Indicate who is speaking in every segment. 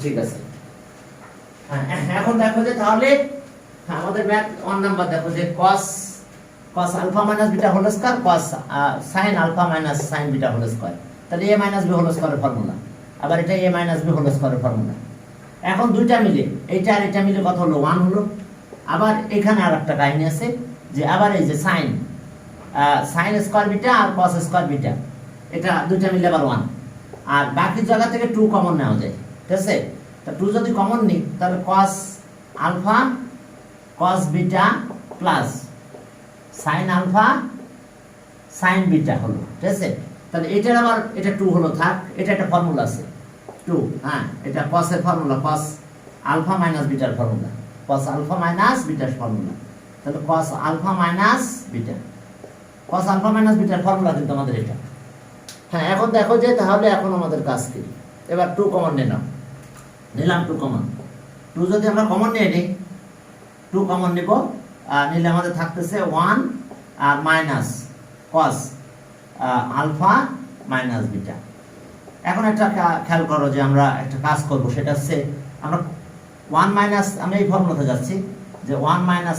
Speaker 1: ঠিক আছে। এখন দেখো যে তাহলে আমাদের ম্যাথ 1 নাম্বার দেখো যে cos alpha minus beta whole square cos sin alpha minus sin beta whole square, তাহলে a মাইনাস b হোল স্কয়ারের ফর্মুলা, আবার এটা a মাইনাস b হোল স্কয়ারের ফর্মুলা। এখন দুইটা মিলে এইটা আর এটা মিলে কত হলো 1 হলো। আবার এখানে আরেকটা কাহিনী আছে যে আবার এই যে sin স্কয়ার বিটা আর cos স্কয়ার বিটা, এটা দুইটা মিলে আবার 1, আর বাকি জায়গা থেকে 2 কমন নেওয়া যায়, ঠিক আছে। তা 2 যদি কমন নিই তাহলে cos alpha cos beta plus sin alpha sin beta হলো, ঠিক আছে। তাহলে এটার আবার এটা 2 হলো, থাক, এটা একটা ফর্মুলা আছে 2, হ্যাঁ, এটা cos এর ফর্মুলা, cos আলফা মাইনাস বিটার ফর্মুলা, cos আলফা মাইনাস বিটার ফর্মুলা। তাহলে cos alpha minus beta, cos alpha minus বিটার ফর্মুলা কিন্তু আমাদের এটা। হ্যাঁ, এখন দেখো যে তাহলে এখন আমাদের কাজ কি, এবার 2 কমন নিলাম 2 কমন, 2 যদি আমরা কমন নিয়ে নিই, 2 কমন নিব, নিলে আমাদের থাকতেছে 1 আর minus cos alpha minus beta. এখন একটা খেয়াল করো যে আমরা একটা কাজ করব, সেটা হচ্ছে আমরা 1 মাইনাস, আমি এই ফর্মুলাতে যাচ্ছি যে 1 মাইনাস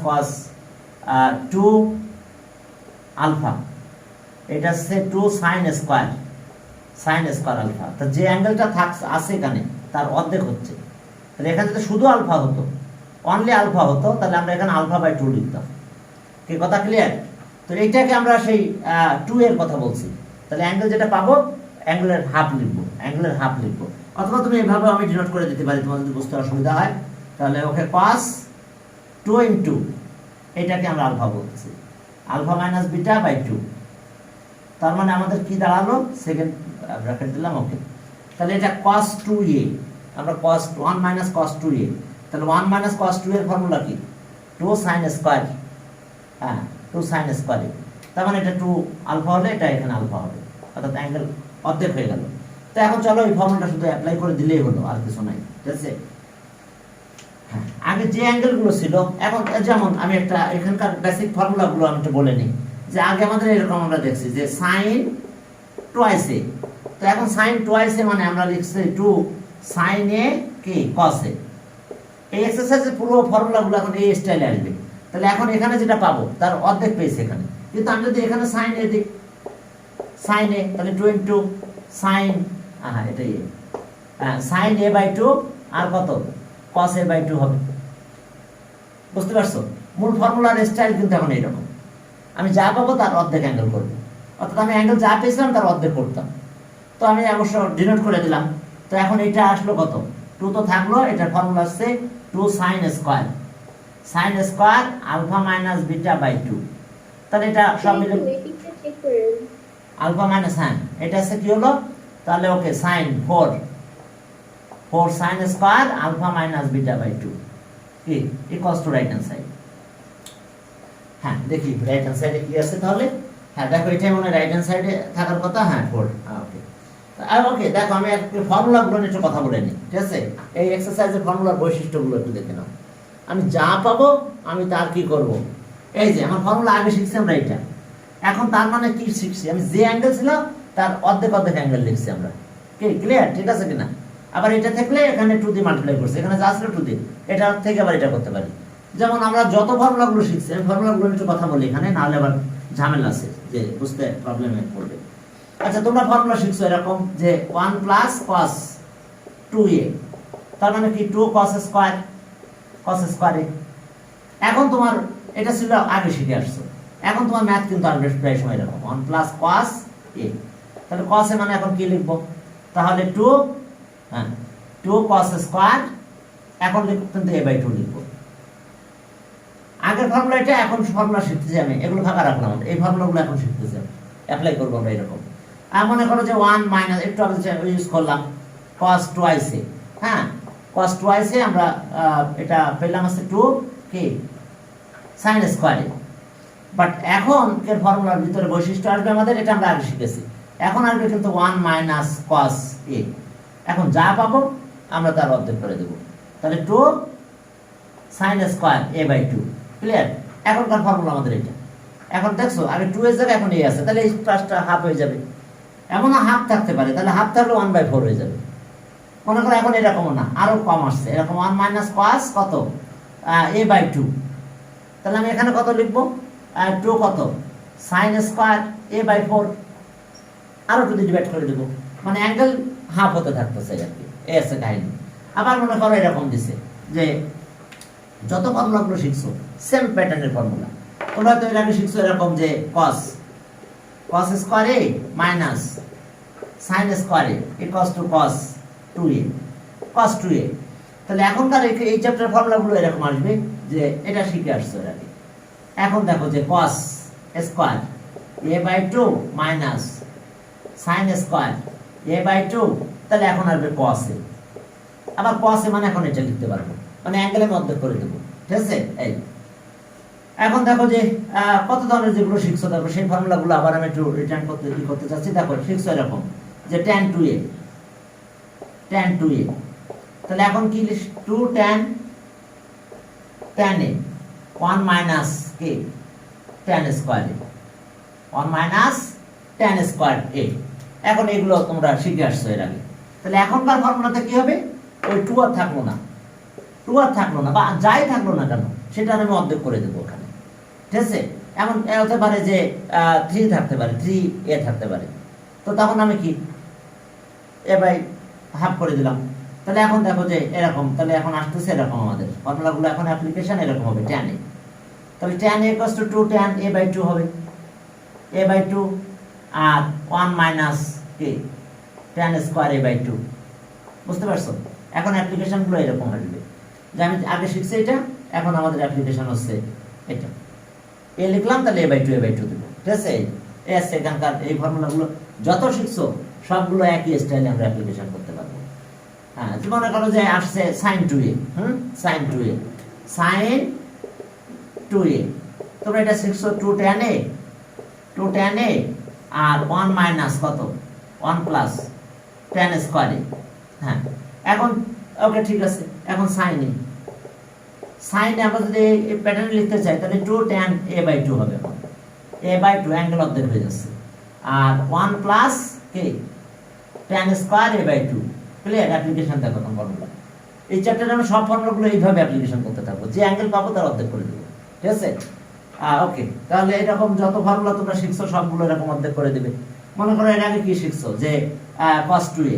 Speaker 1: cos 2 আলফা, এটা হচ্ছে 2 sin স্কয়ার আলফা। তো যে অ্যাঙ্গেলটা আছে এখানে তার অর্ধেক হচ্ছে, তাহলে এখানে যদি শুধু আলফা হতো, অনলি আলফা হতো, তাহলে আমরা এখানে আলফা বাই 2 লিখতাম। কি কথা ক্লিয়ার? তো এইটাকে আমরা সেই 2 এর কথা বলছি, তাহলে অ্যাঙ্গেল যেটা পাবো অ্যাঙ্গেলের হাফ লিখবো, অথবা তুমি এইভাবে আমি ডিনোট করে দিতে পারি, তোমার যদি বুঝতে অসুবিধা হয়। তাহলে ওকে cos 2 ইনটু এটাকে আমরা আলফা বলতেছি, আলফা মাইনাস বিটা বাই 2। তার মানে আমাদের কি দাঁড়ালো, সেকেন্ড ব্র্যাকেট দিলাম, ওকে। তাহলে এটা cos 2a, আমরা cos 1 মাইনাস cos 2a, তাহলে 1 মাইনাস cos 2 এর ফর্মুলা কি 2 sin স্কয়ার, হ্যাঁ 2 sin স্কয়ার। তার মানে এটা 2 আলফা হলে এটা এখানে আলফা হবে, অর্থাৎ অ্যাঙ্গেল অর্ধেক হয়ে গেল। তো এখন চলো এই ফর্মুলাটা শুধু অ্যাপ্লাই করে দিলেই হলো, আর কিছু নাই, ঠিক আছে। হ্যাঁ, আগে যে অ্যাঙ্গেলগুলো ছিল, এখন যেমন আমি একটা এখানকার বেসিক ফর্মুলাগুলো আমি একটু বলে নিই, যে আগে আমাদের এরকম আমরা দেখছি যে sin twice a, তো এখন sin twice a মানে আমরা লিখছি 2 sin a কি cos a। এই এক্সারসাইজের পুরো ফর্মুলাগুলো এখন এই স্টাইলে আসবে। তাহলে এখন এখানে যেটা পাবো তার অর্ধেক পেয়েছি এখানে, কিন্তু আমি যদি এখানে sin a দিই, sin a, তাহলে 2 ইনটু sin, এটাই sin a বাই 2 আর কত cos a বাই 2 হবে। বুঝতে পারছো? মূল ফর্মুলার স্টাইল কিন্তু এখন এইরকম, আমি যা পাবো তার অর্ধেক অ্যাঙ্গেল করবো, অর্থাৎ আমি অ্যাঙ্গেল যা পেয়েছিলাম তার অর্ধেক করতাম। তো আমি অবশ্য ডিনোট করে দিলাম। তো এখন এটা আসলো কত, 2 তো থাকলো, এটার ফর্মুলা হচ্ছে 2 sin square alpha minus beta by 2। তাহলে এটা সব মিলে আলফা মাইনাস, হ্যাঁ এটা হচ্ছে কি হলো, তাহলে okay sin 4 sin square alpha minus beta by 2 কি equals to right hand side. হ্যাঁ, দেখি রাইট হ্যান্ড সাইডে কি আছে তাহলে। হ্যাঁ দেখো, এটাই মনে রাইট হ্যান্ড সাইডে থাকার কথা, হ্যাঁ 4, ওকে। আর ওকে, দেখো আমি ফর্মুলাগুলো নিয়ে একটু কথা বলে নিই, ঠিক আছে। এই এক্সারসাইজের ফর্মুলার বৈশিষ্ট্যগুলো একটু দেখে নাও। আমি যা পাবো আমি তার কি করব, এই যে আমার ফর্মুলা আগে শিখছি আমরা এটা, এখন তার মানে কি শিখছি, আমি যে অ্যাঙ্গেল ছিল তার অর্ধেক অ্যাঙ্গেল লিখছি আমরা। কি ক্লিয়ার? ঠিক আছে কিনা? আবার এটা থাকলে এখানে 2 দিয়ে মাল্টিপ্লাই করছি, এখানে যা ছিল 2 দিয়ে, এটা থেকে আবার এটা করতে পারি। যেমন আমরা যত ফর্মুলাগুলো শিখছি, আমি ফর্মুলাগুলো একটু কথা বলি এখানে, নাহলে আবার ঝামেলা আছে যে বুঝতে প্রবলেমে পড়বে। আচ্ছা, তোমরা ফর্মুলা শিখছো এরকম যে 1 প্লাস cos 2a, তার মানে কি 2 cos স্কয়ার। এখন তোমার এটা ছিল আগে শিখে আসছো, এখন তোমার ম্যাথ কিন্তু আসবে প্রায় সময় এরকম 1 প্লাস cos a, তাহলে cos a মানে এখন কি লিখবো, তাহলে 2 cos স্কয়ার, এখন কিন্তু a বাই 2 লিখবো। আগের ফর্মুলা এটা, এখন ফর্মুলা শিখতেছি আমি, এগুলো ফাঁকা রাখলাম, এই ফর্মুলাগুলো এখন শিখতেছি আমি, অ্যাপ্লাই করবো আমরা এরকম। আর মনে করো যে 1 মাইনাস, একটু আগে ইউজ করলাম cos twice a, হ্যাঁ cos twice a আমরা এটা পেলাম আছে 2 কি sin স্কয়ার। বাট এখন এর ফর্মুলার ভিতরে বৈশিষ্ট্য আসবে আমাদের, এটা আমরা আগে শিখেছি, এখন আসবে কিন্তু 1 মাইনাস cos a, এখন যা পাবো আমরা তার অর্ধেক করে দেব, তাহলে 2 sin square a by 2। Clear? এখনকার ফর্মুলা আমাদের এটা। এখন দেখছো আগে 2 এর জায়গায় এখন a আছে, তাহলে এই পাঁচটা হাফ হয়ে যাবে, এমনও হাফ থাকতে পারে, তাহলে হাফ থাকলে 1/4 হয়ে যাবে। মনে করো এখন এরকমও না, আরো কম আসছে, এরকম 1 মাইনাস কস কত a/2, তাহলে আমি এখানে কত লিখবো 2 কত সাইন স্কয়ার a/4, আরো একটু ডিভাইড করে দেবো, মানে অ্যাঙ্গেল হাফ হতে থাকতেছে আর কি, এই আছে কাহিনী। আবার মনে করো এরকম দিছে যে যত ফর্মুলাগুলো শিখছো সেম প্যাটার্নের ফর্মুলা, তোমরা তো এর আগে শিখছো এরকম যে cos square a minus sin square a equals to cos 2a, তাহলে এখনকার এই চ্যাপ্টার ফর্মুলাগুলো এরকম আসবে যে এটা শিখে আসছো এর আগে। এখন দেখো যে cos square a/2 minus sin square a/2, তাহলে এখন আসবে cos a, আবার cos a মানে এখন এটা লিখতে পারবো, মানে অ্যাঙ্গেলের মধ্যে করে দেবো, ঠিক আছে। এই এখন দেখো যে কত ধরনের যেগুলো শিখছো, দেখো সেই ফর্মুলাগুলো আবার আমি একটু রিটার্ন করতে চাচ্ছি। দেখো শিখছো এরকম যে tan 2a, তাহলে এখন কি 2 tan a 1 মাইনাস কি tan square a, 1 minus tan square a, এখন এগুলো তোমরা শিখে আসছো এর আগে। তাহলে এখনকার ফর্মুলাতে কি হবে, ওই 2 আর থাকলো না, বা যাই থাকলো না কেন সেটা আমি অর্ধেক করে দেবো ওখানে, ঠিক আছে। এমন হতে পারে যে 3 থাকতে পারে, 3a থাকতে পারে, তো তখন আমি কি a/2 করে দিলাম। তাহলে এখন দেখো যে এরকম, তাহলে এখন আসতেছে এরকম আমাদের ফর্মুলাগুলো, এখন অ্যাপ্লিকেশন এরকম হবে tan a, তাহলে tan a = 2 tan a/2 হবে, a/2 আর 1 মাইনাস কি tan স্কয়ার a/2, বুঝতে পারছো। এখন অ্যাপ্লিকেশনগুলো এরকম আসবে যে আমি আগে শিখছি এটা, এখন আমাদের অ্যাপ্লিকেশন হচ্ছে এটা, এ লিখলাম তাহলে a/2 দেব, ঠিক আছে। এই আছে এখানকার এই ফর্মুলাগুলো যত শিখছো সবগুলো একই স্টাইলে আমরা অ্যাপ্লিকেশন করতে পারবো। হ্যাঁ, যে মনে করো যে আসছে sin 2a, sin 2a, তোমরা এটা শিখছো 2 tan a আর 1 মাইনাস কত 1 প্লাস tan স্কয়ার a। হ্যাঁ, এখন ওকে ঠিক আছে, এখন sin a আমরা যদি এই প্যাটার্নে লিখতে চাই তাহলে 2 tan a/2 হবে, এখন a/2 অ্যাঙ্গেল অর্ধেক হয়ে যাচ্ছে, আর 1 প্লাস কি tan square a/2, clear. Application দেখো কোন ফর্মুলা, এই চ্যাপ্টারে আমরা সব ফর্মুলাগুলো এইভাবে অ্যাপ্লিকেশন করতে থাকবো, যে অ্যাঙ্গেল পাবো তার অর্ধেক করে দেবো, ঠিক আছে। ওকে, তাহলে এরকম যত ফর্মুলা তোমরা শিখছো সবগুলো এরকম অর্ধেক করে দিবে। মনে করো এর আগে কি শিখছো যে cos 2a,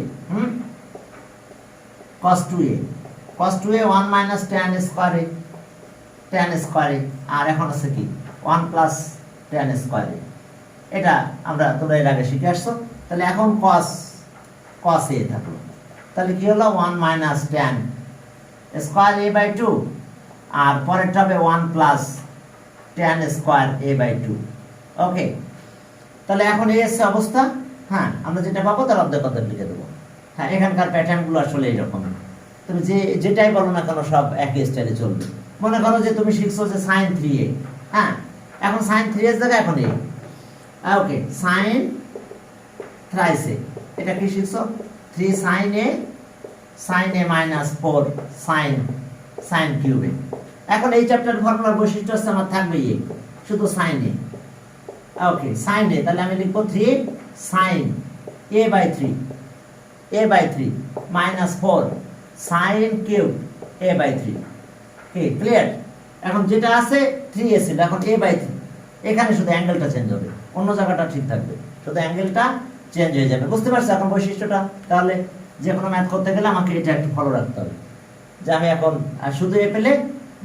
Speaker 1: cos 2a 1 minus tan square a, আর এখন আছে কি 1 প্লাস tan স্কয়ার a, এটা আমরা তোমরা এর আগে শিখে আসছো। তাহলে এখন cos a থাকলো, তাহলে কি হলো 1 মাইনাস tan স্কয়ার a/2, আর পরেরটা হবে 1 প্লাস tan স্কয়ার a/2, ওকে। তাহলে এখন এই আছে অবস্থা। হ্যাঁ, আমরা যেটা পাবো তার অর্ধেক লিখে দেবো। হ্যাঁ, এখানকার প্যাটার্নগুলো আসলে এইরকম, তুমি যেটাই বলো না কেন সব একই স্টাইলে চলবে। মনে করো যে তুমি শিখছো যে sin 3a, হ্যাঁ, এখন sin 3a জায়গায় এখন a, okay, sin thrice a, এটা কি শিখছো 3 sin a minus 4 sin cube a। এখন এই চ্যাপ্টারের ফর্মুলার বৈশিষ্ট্য হচ্ছে আমার থাকবে শুধু sin a, okay, sin a, তাহলে আমি লিখবো 3 sin a/3 minus 4 sin cube a/3, কি ক্লিয়ার। এখন যেটা আছে 3a ছিল, এখন a/3, এখানে শুধু অ্যাঙ্গেলটা চেঞ্জ হবে, অন্য জায়গাটা ঠিক থাকবে, শুধু অ্যাঙ্গেলটা চেঞ্জ হয়ে যাবে, বুঝতে পারছো এখন বৈশিষ্ট্যটা। তাহলে যে কোনো ম্যাথ করতে গেলে আমাকে এটা একটু ফলো রাখতে হবে, যে আমি এখন শুধু এ পেলে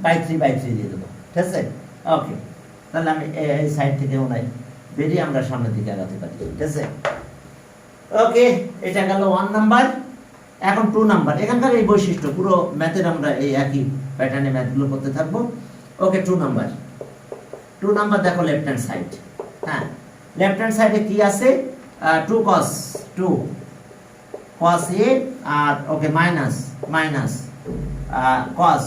Speaker 1: বাই 3 দিয়ে দেবো, ঠিক আছে। ওকে, তাহলে আমি এই সাইড থেকে ওনাই বেরিয়ে আমরা সামনের দিকে আগাতে পারি, ঠিক আছে। ওকে, এটা গেল 1 নাম্বার। এখন 2 নাম্বার, এখানকার এই বৈশিষ্ট্য পুরো ম্যাথের আমরা এই একই প্যাটার্নে ম্যাথগুলো করতে থাকবো। ওকে, 2 নাম্বার দেখো লেফট হ্যান্ড সাইড। হ্যাঁ, লেফট হ্যান্ড সাইডে কি আছে 2 cos a আর ওকে মাইনাস cos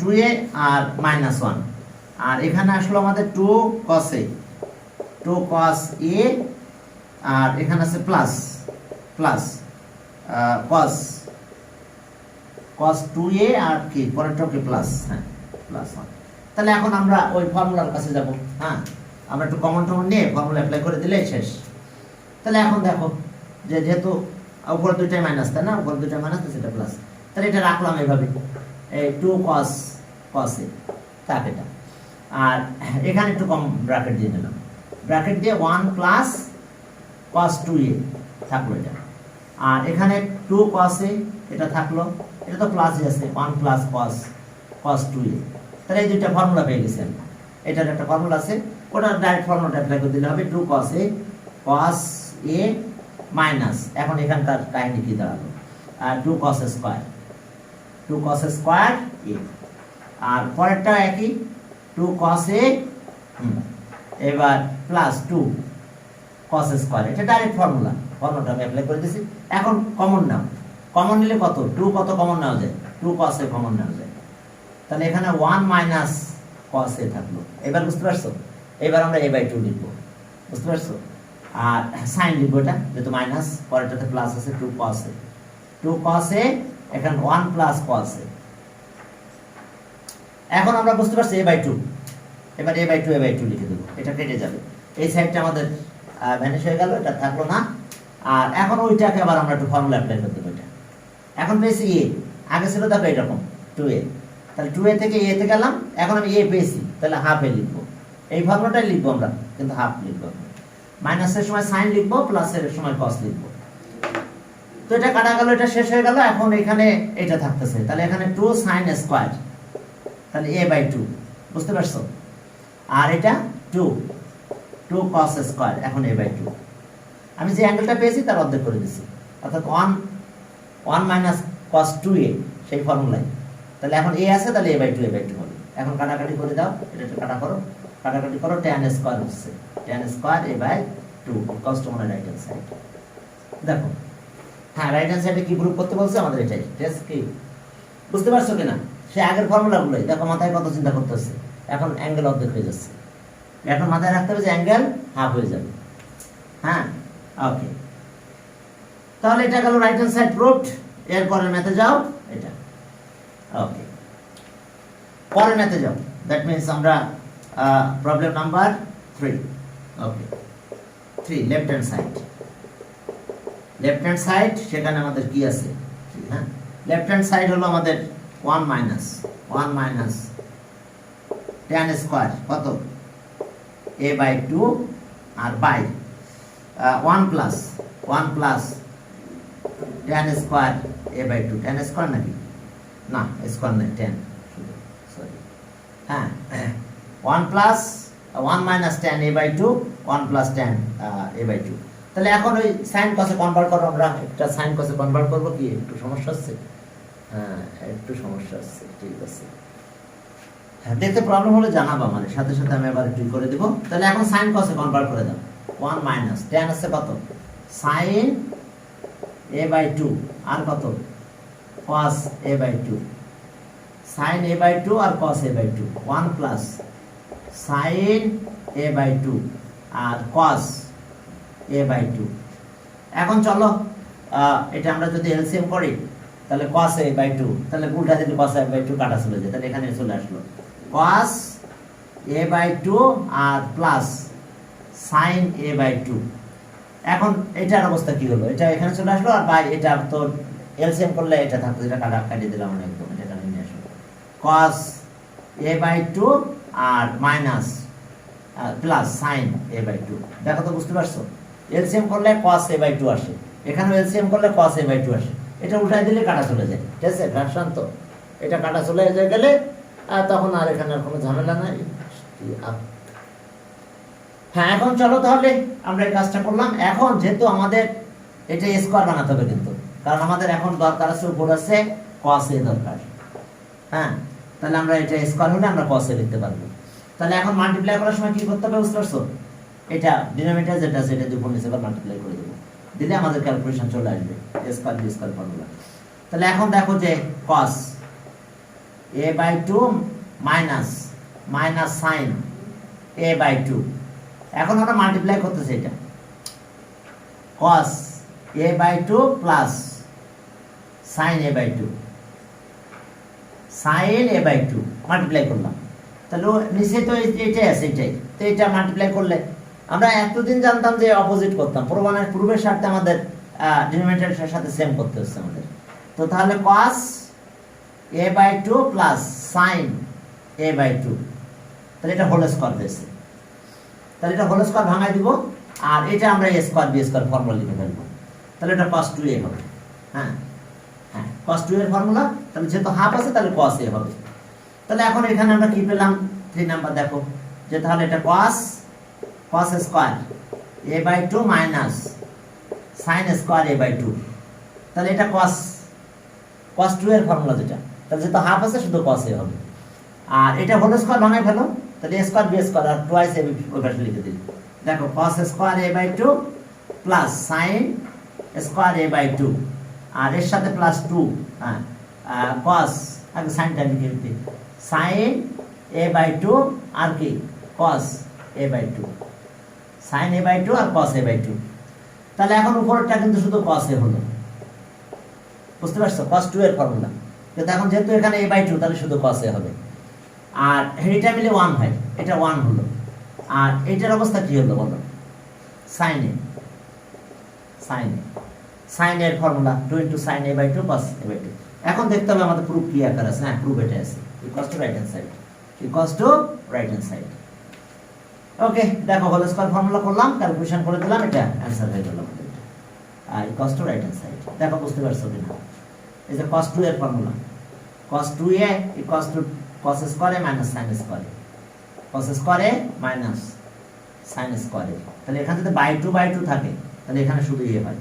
Speaker 1: 2a আর -1, আর এখানে আসলো আমাদের 2 cos a আর এখানে আছে প্লাস cos 2a আর কি পরেরটা কি প্লাস, হ্যাঁ +1। তাহলে এখন আমরা ওই ফর্মুলার কাছে যাব। হ্যাঁ, আমরা একটু কমন নিয়ে ফর্মুলা অ্যাপ্লাই করে দিলেই শেষ। তাহলে এখন দেখো যে যেহেতু উপর দুইটাই মাইনাস, তাই না, উপর দুইটা মাইনাস সেটা প্লাস, তাহলে এটা রাখলাম এইভাবে, এই 2 cos a থাক এটা। আর এখানে একটু কম ব্র্যাকেট দিয়ে নিলাম, ব্র্যাকেট দিয়ে 1 প্লাস cos 2a থাকলো এটা। আর এখানে 2 cos a এটা থাকলো, এটা তো প্লাসই আছে, 1 প্লাস cos 2a। তাহলে এই দুইটা ফর্মুলা পেয়ে গেছি আমরা। এটার একটা ফর্মুলা আছে, ওটা ডাইরেক্ট ফর্মুলাটা অ্যাপ্লাই করে দিলে হবে 2 cos a মাইনাস, এখন এখানকার কাহিনী কি দাঁড়ালো, 2 cos square, 2 cos square a। আর পরেরটা একই, 2 cos a এবার প্লাস 2 cos স্কয়ার, এটা ডাইরেক্ট ফর্মুলাটা আমি অ্যাপ্লাই করে দিয়েছি। এখন কমন নাও, কমন নিলে কত, 2 কত কমন নেওয়া যায়, 2 cos a কমন নেওয়া যায়, তাহলে এখানে 1 মাইনাস cos a থাকলো। এবার বুঝতে পারছো, এবার আমরা a/2 লিখবো, বুঝতে পারছো। আর সাইন লিখবো, এটা যেহেতু মাইনাস, পরেরটাতে প্লাস আছে, 2 cos a এখানে 1 প্লাস cos a। এখন আমরা বুঝতে পারছি a/2, এবার a/2 লিখে দেবো, এটা কেটে যাবে, এই সাইডটা আমাদের ভ্যানিশ হয়ে গেল, এটা থাকলো না। আর এখন ওইটাকে আবার আমরা একটু ফর্মুলা অ্যাপ্লাই করতে দেবো। এটা এখন পেয়েছি a, আগে ছিল দেখো এরকম 2a, তাহলে 2a থেকে a তে গেলাম, এখন আমি a পেয়েছি, তাহলে হাফ a লিখবো, এই ফর্মুলাটাই লিখবো আমরা, কিন্তু হাফ লিখবো, মাইনাসের সময় সাইন লিখবো, প্লাসের সময় cos লিখবো। তো এটা কাটা গেল, এটা শেষ হয়ে গেল, এখন এখানে এটা থাকতেছে, তাহলে এখানে 2 sin স্কয়ার, তাহলে a/2, বুঝতে পারছো। আর এটা 2 cos স্কয়ার, এখন a/2। আমি যে অ্যাঙ্গেলটা পেয়েছি তার অর্ধেক করে দিছি, অর্থাৎ 1 মাইনাস cos 2a, সেই ফর্মুলায়। তাহলে এখন a আছে, তাহলে a/2 হবে। এখন কাটাকাটি করে দাও, এটা কাটাকাটি করো, tan স্কয়ার হচ্ছে, tan square a/2 cos two মানে রাইট হ্যান্ড সাইড। দেখো, হ্যাঁ, রাইট হ্যান্ড সাইডে কি প্রুফ করতে বলছে আমাদের, এটাই ঠিক কি, বুঝতে পারছো কিনা। সে আগের ফর্মুলাগুলোই দেখো, মাথায় কত চিন্তা করতে হচ্ছে, এখন অ্যাঙ্গেল অর্ধেক হয়ে যাচ্ছে, এখন মাথায় রাখতে হবে যে অ্যাঙ্গেল হাফ হয়ে যাবে। হ্যাঁ, ওকে, তাহলে এটা গেল রাইট হ্যান্ড সাইড প্রুফড। এর পরের ম্যাথে যাও, এটা ওকে, পরের ম্যাথে যাও, দ্যাট মিন্স আমরা প্রবলেম নাম্বার 3, ওকে 3 লেফট হ্যান্ড সাইড, সেখানে আমাদের কি আছে, হ্যাঁ, লেফট হ্যান্ড সাইড হলো আমাদের 1 মাইনাস tan স্কয়ার কত a/2, আর by 1 plus tan square a/2, tan square নাকি না, স্কয়ার নাই, tan, সরি, হ্যাঁ, 1 minus tan a/2, 1 plus tan a/2। তাহলে এখন ওই সাইন কসে কনভার্ট করব, আমরা একটা সাইন কসে কনভার্ট করব, কি একটু সমস্যা হচ্ছে, হ্যাঁ একটু সমস্যা হচ্ছে, ঠিক আছে, হ্যাঁ দেখতে প্রবলেম হলে জানাবো, আমার সাথে সাথে আমি আবার একটু করে দেব। তাহলে এখন সাইন কসে কনভার্ট করে দাও, 1 মাইনাস tan আছে কত, সাইন a/2, আর কত cos a/2, সাইন a/2 আর cos a/2, 1 plus sign a/2 আর cos a/2। এখন চলো এটা আমরা যদি এলসিএম করি, তাহলে cos a/2, তাহলে উল্টা দিলে cos a/2 কাটা চলে যায়, তাহলে এখানে চলে আসলো cos a/2 আর প্লাস sin a/2। এখন এটার অবস্থা কি হলো, এটা এখানে চলে আসলো, আর বাই এটা তো এলসিএম করলে এটা থাকতো, এটা কাটিয়ে দিলাম আমরা একদম, এটা এখানে নিয়ে আসলো cos a/2 আর মাইনাস প্লাস sin a/2। দেখো তো, বুঝতে পারছো, এলসিএম করলে cos a/2 আসে, এখানে এলসিএম করলে cos a/2 আসে, এটা উল্টাই দিলে কাটা চলে যায়, ঠিক আছে, ভার্সন তো এটা কাটা চলে গেলে তখন আর এখানে আর কোনো ঝামেলা নাই। হ্যাঁ, এখন চলো তাহলে আমরা এই কাজটা করলাম। এখন যেহেতু আমাদের এটা স্কয়ার বানাতে হবে, কিন্তু কারণ আমাদের এখন দরকার আছে, উপর আছে cos a দরকার, হ্যাঁ, তাহলে আমরা এটা স্কয়ার হলে আমরা cos a লিখতে পারবো। তাহলে এখন মাল্টিপ্লাই করার সময় কি করতে হবে, বুঝতে পারছো, এটা ডিনোমিনেটর যেটা আছে এটা দুই নিচে মাল্টিপ্লাই করে দেবো, দিলে আমাদের ক্যালকুলেশন চলে আসবে, স্কয়ার বি স্কয়ার ফর্মুলা। তাহলে এখন দেখো যে cos a/2 minus sin a/2, এখন আমরা মাল্টিপ্লাই করতেছি, এটা cos a/2 plus sin a/2 multiply করলাম, তাহলে নিচে তো এটাই আছে, এটাই তো, এটা মাল্টিপ্লাই করলে আমরা এতদিন জানতাম যে অপোজিট করতাম, প্রমাণের পূর্বের সাথে আমাদের ডিনোমিনেটরের সাথে সেম করতে হচ্ছে আমাদের। তো তাহলে cos a/2 plus sin a/2, তাহলে এটা হোল স্কয়ার হয়েছে। তাহলে এটা হোল স্কয়ার ভাঙাই দিব, আর এটা আমরা a square b square formula লিখে ফেলবো। তাহলে এটা cos 2a হবে। হ্যাঁ হ্যাঁ, cos 2 এর ফর্মুলা, তাহলে যেহেতু হাফ আছে তাহলে cos a হবে। তাহলে এখন এখানে আমরা কি পেলাম 3 নাম্বার, দেখো যে তাহলে এটা cos square a/2 minus sin square a/2, তাহলে এটা cos 2 এর ফর্মুলা যেটা, তাহলে যেহেতু হাফ আছে শুধু cos a হবে। আর এটা হোল স্কয়ার ভাঙাই ফেলো, তাহলে a স্কয়ার b স্কয়ার আর টুয়াইস a ওই পাশে লিখে দিই। দেখো cos square a/2 plus sin square a/2, আর এর সাথে প্লাস 2, হ্যাঁ cos, আগে সাইনটা লিখে দিই, sin a/2 আর কি cos a/2, sin a/2 আর cos a/2। তাহলে এখন উপরেরটা কিন্তু শুধু cos a হলো, বুঝতে পারছো, cos 2 এর ফর্মুলা। কিন্তু এখন যেহেতু এখানে a/2 তাহলে শুধু cos a হবে। আর এটা মিলে 1 হয়, এটা 1 হলো। আর এইটার অবস্থা কি হলো বলো, sin এর formula 2 sin a/2 cos a/2। এখন দেখতে হবে আমাদের প্রুফ কি আকার আছে। হ্যাঁ, প্রুফ এটা আছে, equals to right hand side, equals to right hand side. Okay, দেখো হোল স্কয়ার ফর্মুলা করলাম, ক্যালকুলেশন করে দিলাম, এটা অ্যানসার হয়ে গেল আমাদের। আর equals to right hand side, দেখো বুঝতে পারছো কিনা। এই যে cos 2 এর formula, cos 2a equals to cos square a minus sin square a, cos square a minus sin square a। তাহলে এখানে যদি বাই 2 থাকে তাহলে এখানে শুধু ইয়ে হয়।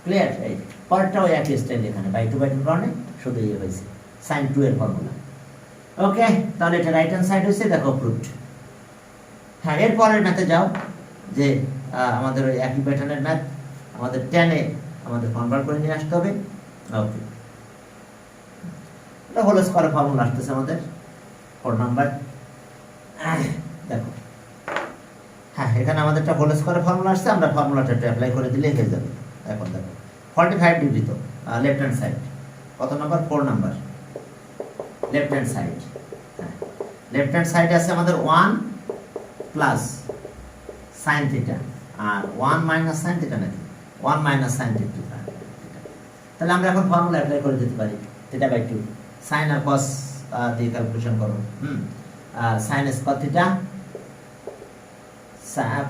Speaker 1: ক্লিয়ার? এই পরেরটাও একই স্টাইল, এখানে বাই 2 কারণে শুধু ইয়ে হয়েছে, sin 2 এর ফর্মুলা। ওকে, তাহলে এটা রাইট হ্যান্ড সাইড হয়েছে, দেখো প্রুফড। হ্যাঁ, এর পরের ম্যাথে যাও, যে আমাদের ওই একই প্যাটার্নের ম্যাথ, আমাদের 10 এ আমাদের কনভার্ট করে নিয়ে আসতে হবে। ওকে, এটা হোল স্কয়ার ফর্মুলা আসতেছে আমাদের 4 নাম্বার। দেখো হ্যাঁ, এখানে আমাদের একটা হোল স্কয়ার ফর্মুলা আসছে, আমরা ফর্মুলাটা অ্যাপ্লাই করে দিলে হয়ে যাবে। এখন দেখো 45 ডিগ্রি, তো লেফট হ্যান্ড সাইড কত number, 4 number, left hand side. হ্যাঁ, লেফট হ্যান্ড সাইডে আছে আমাদের 1 প্লাস sin থিটা আর 1 মাইনাস sin থিটা, নাকি 1 মাইনাস sin থিটা। তাহলে আমরা এখন ফর্মুলা অ্যাপ্লাই করে দিতে পারি, θ/2 sin আর cos দিয়ে ক্যালকুলেশন করো। sin স্কয়ার থিটা,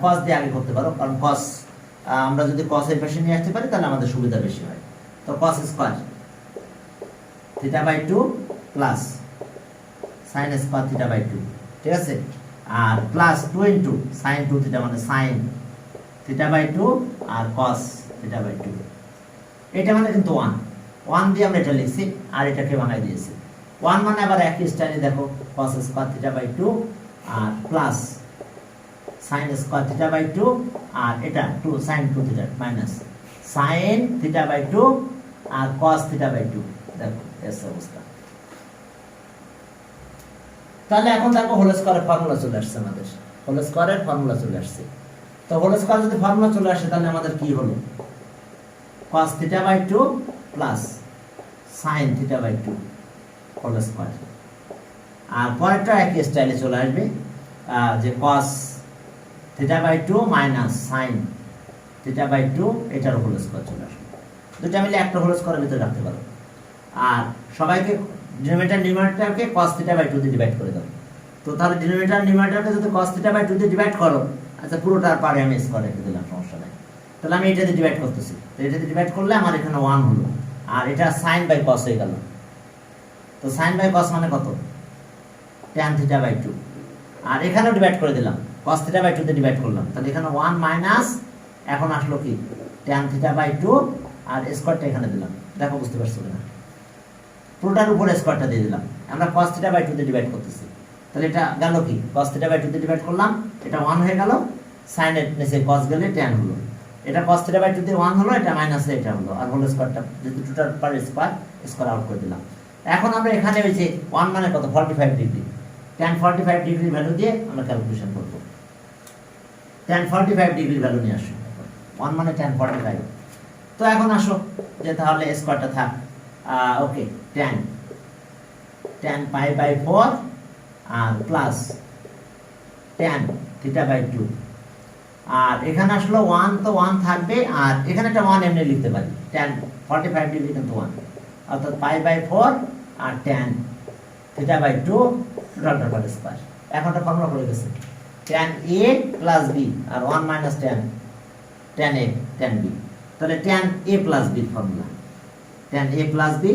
Speaker 1: cos দিয়ে আগে করতে পারো, কারণ cos আমরা যদি cos এর পাশে নিয়ে আসতে পারি তাহলে আমাদের সুবিধা বেশি হয়। তো cos square θ/2 plus sin square θ/2, ঠিক আছে, আর প্লাস 2 sin 2 থিটা, মানে sin θ/2 আর cos θ/2। এটা মানে কিন্তু 1 দিয়ে আমরা এটা লিখছি, আর এটাকে বানাই দিয়েছি 1 মানে আবার একই স্টাইলে দেখো cos স্কয়ার θ/2 আর প্লাস sin স্কয়ার θ/2 আর এটা 2 sin 2 থিটা মাইনাস sin θ/2 আর cos θ/2। দেখো এর অবস্থা। তাহলে এখন দেখো হোল স্কয়ারের ফর্মুলা চলে আসছে আমাদের, হোল স্কয়ারের ফর্মুলা চলে আসছে। তো হোল স্কয়ার যদি ফর্মুলা চলে আসে তাহলে আমাদের কি হলো, cos θ/2 plus sin θ/2 whole square. আর পরেরটা একই স্টাইলে চলে আসবে, যে cos θ/2 মাইনাস sin θ/2, এটার হোল স্কয়ার চলে আসবে। দুটো মিলে একটা হোল স্কয়ারের ভিতরে রাখতে পারো। আর সবাইকে ডিনোমিনেটর নিউমারেটরকে cos θ/2 দিয়ে ডিভাইড করে দাও। তো তাহলে ডিনোমিনেটর নিউমারেটরকে যদি cos θ/2 দিয়ে ডিভাইড করো, আচ্ছা পুরোটার পারে আমি স্কয়ার রেখে দিলাম, সমস্যা নাই। তাহলে আমি এটা দিয়ে ডিভাইড করতেছি, তো এটা দিয়ে ডিভাইড করলে আমার এখানে 1 হলো, আর এটা sin বাই cos হয়ে গেল। তো sin বাই cos মানে কত, tan θ/2। আর এখানেও ডিভাইড করে দিলাম, cos θ/2 দিয়ে ডিভাইড করলাম, তাহলে এখানে 1 মাইনাস, এখন আসলো কি tan θ/2 আর স্কয়ারটা এখানে দিলাম। দেখো বুঝতে পারছো কিনা, পুরোটার উপরে স্কয়ারটা দিয়ে দিলাম, আমরা cos θ/2 দিয়ে ডিভাইড করতেছি। তাহলে এটা গেল কি, cos θ/2 দিয়ে ডিভাইড করলাম, এটা 1 হয়ে গেল, sin এর নিচে cos গেলে tan হলো, এটা cos θ/2 দিয়ে 1 হলো, এটা মাইনাস এটা হলো, আর হোল স্কয়ারটা যেহেতু টোটাল পার স্কয়ার আউট করে দিলাম। এখন আমরা এখানে ওই যে 1 মানে কত, 45 ডিগ্রি, tan 45 ডিগ্রি ভ্যালু দিয়ে আমরা ক্যালকুলেশন করব। tan 45 ডিগ্রি ভ্যালু নিয়ে আসো, 1 মানে tan 45। তো এখন আসো যে তাহলে স্কয়ারটা থাক, ওকে, tan π/4 আর প্লাস tan θ/2 আর এখানে আসলো 1, তো 1 থাকবে, আর এখানে একটা 1 এমনি লিখতে পারি, tan 45 ডিগ্রি কিন্তু 1, অর্থাৎ π/4 আর tan θ/2 √r² স্কয়ার। এখন একটা ফর্মুলা পড়ে গেছে, tan a প্লাস b আর 1 minus tan a tan b, তাহলে tan a plus b formula, tan a plus b,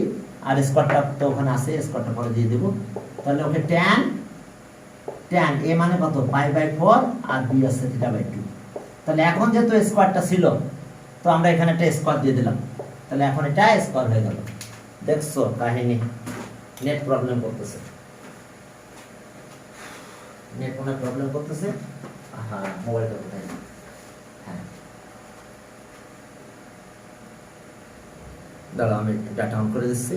Speaker 1: আর স্কয়ারটা তো ওখানে আছে, স্কয়ারটা পরে দিয়ে দেব। তাহলে ওকে tan a মানে কত, π/4 আর b আছে θ/2। তাহলে এখন যেহেতু স্কয়ারটা ছিল, তো আমরা এখানে একটা স্কয়ার দিয়ে দিলাম, তাহলে এখন এটা স্কয়ার হয়ে গেল। দেখছো কাহিনী, নেট প্রবলেম করতেছে, নেট কোনো প্রবলেম করতেছে। হ্যাঁ, মোবাইলটা কোথায়? হ্যাঁ, দাঁড়াও আমি ডাটা অন করে দিচ্ছি।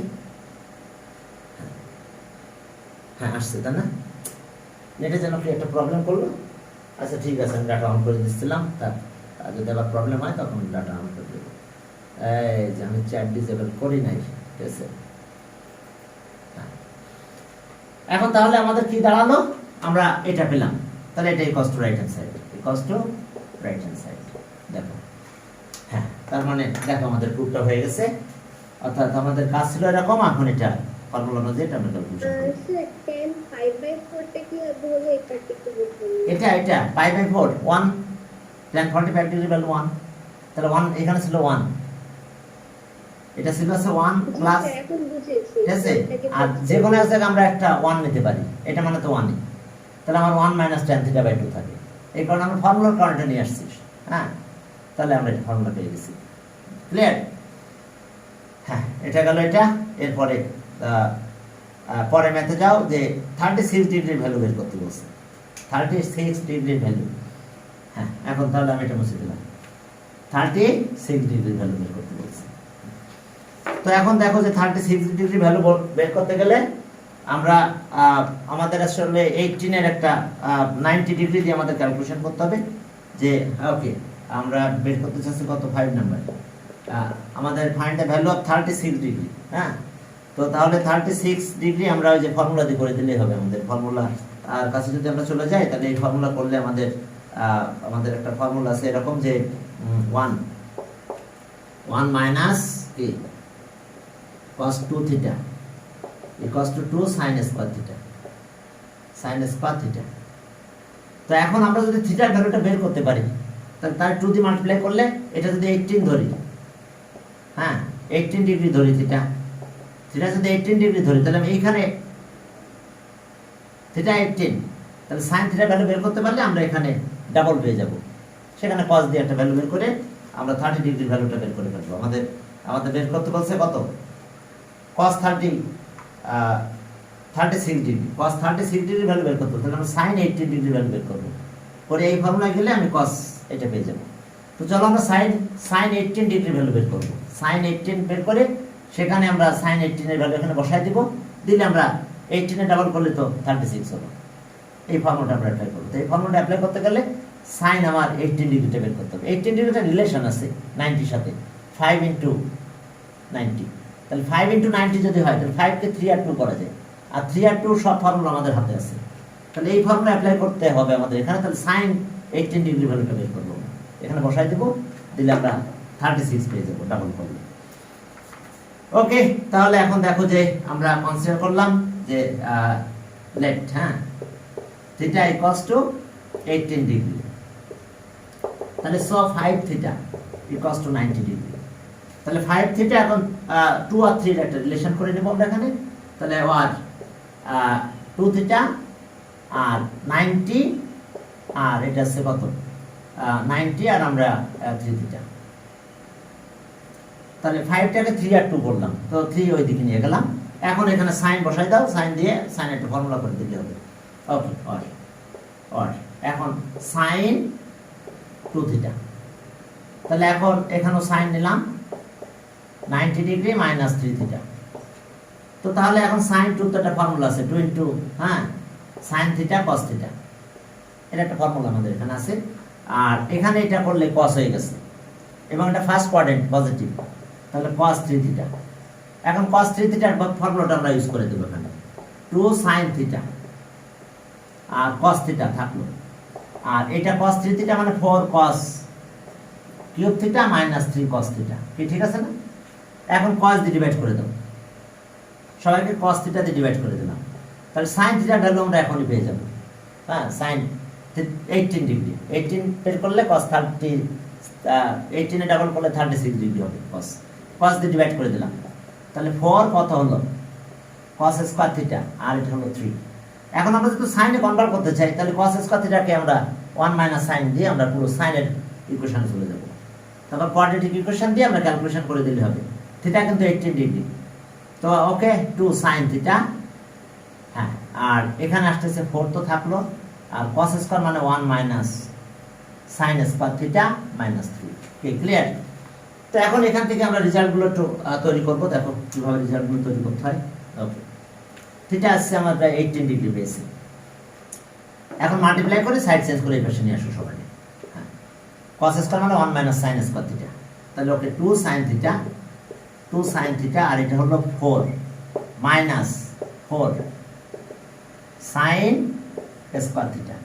Speaker 1: হ্যাঁ আসছে, তাই না? নেটে যেন কি একটা প্রবলেম করলো। আচ্ছা ঠিক আছে, আমি ডাটা অন করে দিচ্ছিলাম, তার যদি আবার প্রবলেম হয় তখন ডাটা অন করে দেবো। এই যে আমি চ্যাট ডিসেবল করি নাই, ঠিক আছে। এখন তাহলে আমাদের কি দাঁড়ালো, আমরা এটা পেলাম, তাহলে এটা equals to right hand side, equals to right hand side. দেখো, হ্যাঁ, তার মানে দেখো আমাদের প্রুফটা হয়ে গেছে, অর্থাৎ আমাদের কাজ ছিল এরকম। এখন এটা ফর্মুলা অনুযায়ী এটা আমরা ক্যালকুলেশন করব।
Speaker 2: tan 5/4 টা কি হবে, এটা একটু বলুন।
Speaker 1: এটা π/4 1 tan 45 ডিগ্রি ভ্যালু 1, তাহলে 1 এখানে ছিল 1, এটা ছিল আছে 1 প্লাস,
Speaker 2: এখন বুঝেছি,
Speaker 1: ঠিক আছে। আর যে কোনো এক জায়গায় আমরা একটা 1 নিতে পারি, এটা মানে তো 1ই, তাহলে আমার 1 মাইনাস tan θ/2 থাকে। এই কারণে আমরা ফর্মুলার কারণটা নিয়ে আসছি। হ্যাঁ, তাহলে আমরা এটা ফর্মুলা পেয়ে গেছি। ক্লিয়ার? হ্যাঁ, এটা গেল এটা। এরপরে পরে ম্যাথে যাও, যে 36 ডিগ্রির ভ্যালু বের করতে বলছে, 36 ডিগ্রির ভ্যালু। হ্যাঁ, এখন তাহলে আমি এটা মুছে দিলাম, 36 ডিগ্রির ভ্যালু বের করতে বলছে। তো এখন দেখো যে 36 ডিগ্রি ভ্যালু বের করতে গেলে আমরা আমাদের আসলে 18 এর একটা 90 ডিগ্রি দিয়ে আমাদের ক্যালকুলেশন করতে হবে। যে ওকে, আমরা বের করতে চাচ্ছি কত, 5 নাম্বার, আমাদের find the value of 36 degree. হ্যাঁ, তো তাহলে 36 ডিগ্রি আমরা ওই যে ফর্মুলা দিয়ে করে দিলেই হবে। আমাদের ফর্মুলা আর কাছে যদি আমরা চলে যাই, তাহলে এই ফর্মুলা করলে আমাদের একটা ফর্মুলা আছে এরকম, যে 1 মাইনাস কি cos 2 theta equals to 2 sin square theta, sin square theta. তো এখন আমরা যদি থিটার ভ্যালুটা বের করতে পারি, তাহলে তার 2 দিয়ে মাল্টিপ্লাই করলে, এটা যদি 18 ধরি, হ্যাঁ 18 ডিগ্রি ধরি, থিটা যদি 18 ডিগ্রি ধরি, তাহলে আমি এইখানে থিটা 18, তাহলে sin থিটার ভ্যালু বের করতে পারলে আমরা এখানে ডাবল পেয়ে যাব। সেখানে cos দিয়ে একটা ভ্যালু বের করে আমরা 30 ডিগ্রির ভ্যালুটা বের করে ফেলবো। আমাদের বের করতে বলছে কত, cos 36 degree, cos 36 degree value বের করতে, তাহলে আমরা sin 18 ডিগ্রি ভ্যালু বের করব। পরে এই ফর্মুলা গেলে আমি cos এটা পেয়ে যাব। তো চলো আমরা sin 18 ডিগ্রি ভ্যালু বের করব। sin 18 বের করে সেখানে আমরা sin 18 এর ভ্যালু এখানে বসায় দিব, দিলে আমরা 18 এ ডাবল করলে তো 36 হলো। এই ফর্মুলাটা আমরা অ্যাপ্লাই করব। তো এই ফর্মুলাটা অ্যাপ্লাই করতে গেলে sin আমার 18 ডিগ্রিটা বের করতে হবে। 18 ডিগ্রিটা রিলেশন আছে 90 এর সাথে, 5 * 90, তাহলে 5 * 90 যদি হয়, তাহলে 5 কে 3 আর 2 করা যায়, আর 3 আর 2 সব ফর্মুলা আমাদের হাতে আছে। তাহলে এই ফর্মুলা অ্যাপ্লাই করতে হবে আমাদের এখানে। তাহলে sin 18 ডিগ্রি ভ্যালুটা বের করব, এখানে বসাই দেব, দিলে আমরা 36 পেয়ে যাব ডাবল করলে। ওকে, তাহলে এখন দেখো যে আমরা কনসিডার করলাম যে লেট, হ্যাঁ, থিটা ইকুয়ালস টু 18 ডিগ্রি, তাহলে so 5 theta equals to 90 degree. তাহলে 5 থিটা এখন 2 আর 3 এর একটা রিলেশন করে নেব আমরা এখানে। তাহলে আর 2 থিটা আর 90, আর এটা আছে কত, 90, আর আমরা 3 থিটা। তাহলে 5টাকে 3 আর 2 করলাম, তো 3 ওই দিকে নিয়ে গেলাম। এখন এখানে সাইন বসাই দাও, সাইন দিয়ে সাইন একটা ফর্মুলা করে দিলে হবে। ওকে, অর এখন sin 2 থিটা, তাহলে এখন এখানেও সাইন নিলাম 90 ডিগ্রি মাইনাস 3 থিটা। তো তাহলে এখন sin 2 তো একটা ফর্মুলা আছে, 2 * হ্যাঁ sin থিটা cos থিটা, এটা একটা ফর্মুলা আমাদের এখানে আছে। আর এখানে এটা করলে cos হয়ে গেছে, এবং এটা ফার্স্ট কোয়াড্রেন্ট পজিটিভ, তাহলে cos 3 থিটা। এখন cos 3 থিটার ফর্মুলাটা আমরা ইউজ করে দেব এখানে, 2 sin থিটা আর cos থিটা থাকলো, আর এটা cos 3 থিটা মানে 4 cos cube theta minus 3 cos theta, কি ঠিক আছে না? এখন cos দিয়ে ডিভাইড করে দাও, সবাইকে cos থিটা দিয়ে ডিভাইড করে দিলাম, তাহলে sin থিটা ভ্যালু আমরা এখনই পেয়ে যাব। হ্যাঁ, sin 18 ডিগ্রি, 18 বের করলে cos 30, 18 এ ডাবল করলে 36 ডিগ্রি হবে cos দিয়ে ডিভাইড করে দিলাম, তাহলে 4 কত হলো cos স্কয়ার থিটা, আর এটা হলো 3। এখন আমরা যদি sin এ কনভার্ট করতে চাই, তাহলে cos স্কয়ার থিটাকে আমরা 1 মাইনাস sin দিয়ে আমরা পুরো sin এর ইকুয়েশনে চলে যাব। তারপর কোয়াড্রেটিক ইকুয়েশন দিয়ে আমরা ক্যালকুলেশন করে দিলে হবে। থিটা কিন্তু 18 ডিগ্রি, তো ওকে 2 sin থিটা। হ্যাঁ, আর এখানে আসতেছে 4 তো থাকলো, আর cos স্কয়ার মানে 1 minus sin square theta minus 3। ওকে, ক্লিয়ার? তো এখন এখান থেকে আমরা রেজাল্টগুলো একটু তৈরি করব, দেখো কিভাবে রেজাল্টগুলো তৈরি করতে হয়। ওকে, থিটা আসছে আমার প্রায় 18 ডিগ্রি পেয়েছি। এখন মাল্টিপ্লাই করে সাইড চেঞ্জ করে এই পাশে নিয়ে আসো সবাই। হ্যাঁ, cos স্কয়ার মানে 1 মাইনাস sin স্কয়ার থিটা, তাহলে ওকে 2 sin থিটা, 2 sin থিটা, আর এটা হলো 4 মাইনাস 4 sin স্কয়ার থিটা,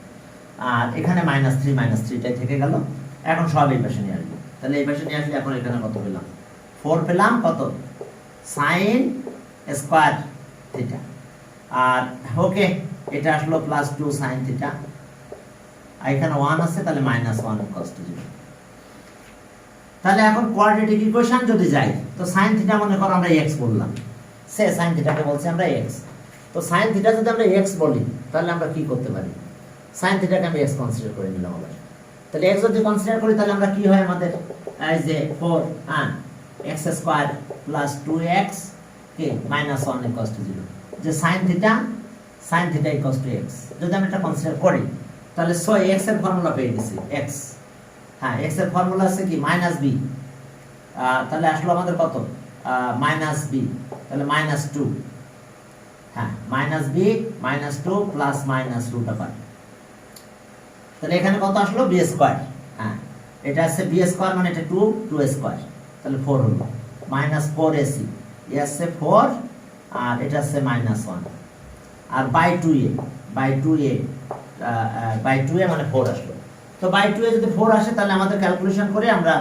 Speaker 1: আর এখানে মাইনাস 3 টাই থেকে গেল। এখন সব এই পাশে নিয়ে আসবো, তাহলে এই পাশে নিয়ে আসলে এখন এখানে কত পেলাম? 4 পেলাম, কত sin স্কয়ার থিটা, আর ওকে এটা আসলো প্লাস 2 sin থিটা, আর এখানে 1 আছে, তাহলে মাইনাস 1 cos 0। তাহলে এখন কোয়াড্রেটিক ইকুয়েশন যদি যাই, তো sin থিটা মনে করো আমরা x বললাম, সে sin থিটাকে বলছি আমরা x। তো sin থিটা যদি আমরা x বলি, তাহলে আমরা কি করতে পারি? sin থিটাকে আমি x কনসিডার করে নিলাম আবার। তাহলে x যদি কনসিডার করি, তাহলে আমরা কি হয় আমাদের, এই যে 4 x স্কয়ার প্লাস 2x কে মাইনাস 1 cos 0, যে sin theta equals to x যদি আমরা এটা কনসিডার করি, তাহলে সো x এর ফর্মুলা পেয়ে গেছি x। হ্যাঁ, x এর ফর্মুলা আছে কি মাইনাস b, তাহলে আসলো আমাদের কত মাইনাস b, তাহলে মাইনাস 2। হ্যাঁ, minus b minus 2 plus minus root আবার, তাহলে এখানে কত আসলো b স্কয়ার। হ্যাঁ, এটা আছে b স্কয়ার মানে এটা 2 স্কয়ার, তাহলে 4 হলো মাইনাস 4ac, এ আছে 4 আর এটা আছে মাইনাস 1, আর বাই 2a মানে 4 আসলো। তো বাই 2a যদি 4 আসে, তাহলে আমাদের ক্যালকুলেশন করে আমরা